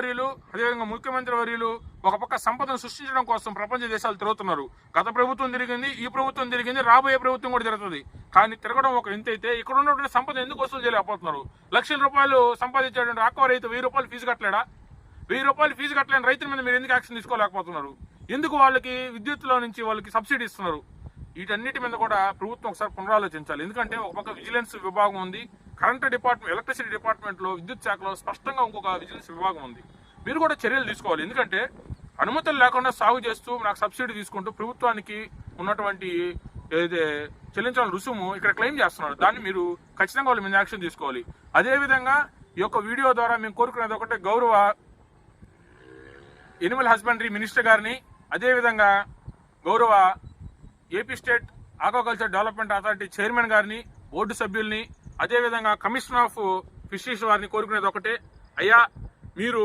వర్యులు అదేవిధంగా ముఖ్యమంత్రి వర్యులు ఒక పక్క సంపదను సృష్టించడం కోసం ప్రపంచ దేశాలు తిరుగుతున్నారు. గత ప్రభుత్వం తిరిగింది, ఈ ప్రభుత్వం తిరిగింది, రాబోయే ప్రభుత్వం కూడా తిరుగుతుంది. కానీ తిరగడం ఒక ఇంతైతే ఇక్కడ ఉన్నటువంటి సంపద ఎందుకు వసూలు చేయలేకపోతున్నారు? లక్షల రూపాయలు సంపాదించేటువంటి ఆక్వా రైతు 1000 రూపాయలు ఫీజు కట్టలేడా? 1000 రూపాయలు ఫీజు కట్టలేని రైతుల మీద మీరు ఎందుకు యాక్షన్ తీసుకోలేకపోతున్నారు? ఎందుకు వాళ్ళకి విద్యుత్తులో నుంచి వాళ్ళకి సబ్సిడీ ఇస్తున్నారు? వీటన్నిటి మీద కూడా ప్రభుత్వం ఒకసారి పునరాలోచించాలి. ఎందుకంటే ఒక పక్క విజిలెన్స్ విభాగం ఉంది, కరెంట్ డిపార్ట్మెంట్, ఎలక్ట్రిసిటీ డిపార్ట్మెంట్ లో, విద్యుత్ శాఖలో స్పష్టంగా ఇంకొక విజిలెన్స్ విభాగం ఉంది. మీరు కూడా చర్యలు తీసుకోవాలి. ఎందుకంటే అనుమతులు లేకుండా సాగు చేస్తూ నాకు సబ్సిడీ తీసుకుంటూ ప్రభుత్వానికి ఉన్నటువంటి ఏదైతే చెల్లించాలని రుసుము ఇక్కడ క్లెయిమ్ చేస్తున్నారు. దాన్ని మీరు ఖచ్చితంగా వాళ్ళ మీద యాక్షన్ తీసుకోవాలి. అదేవిధంగా ఈ యొక్క వీడియో ద్వారా మేము కోరుకునేది ఒకటే, గౌరవ ఎనిమల్ హస్బెండరీ మినిస్టర్ గారిని, అదేవిధంగా గౌరవ AP state aquaculture development authority chairman గారిని, బోర్డు సభ్యుల్ని, అదేవిధంగా కమిషనర్ ఆఫ్ ఫిషరీస్ వారిని కోరుకునేది ఒకటే, అయ్యా మీరు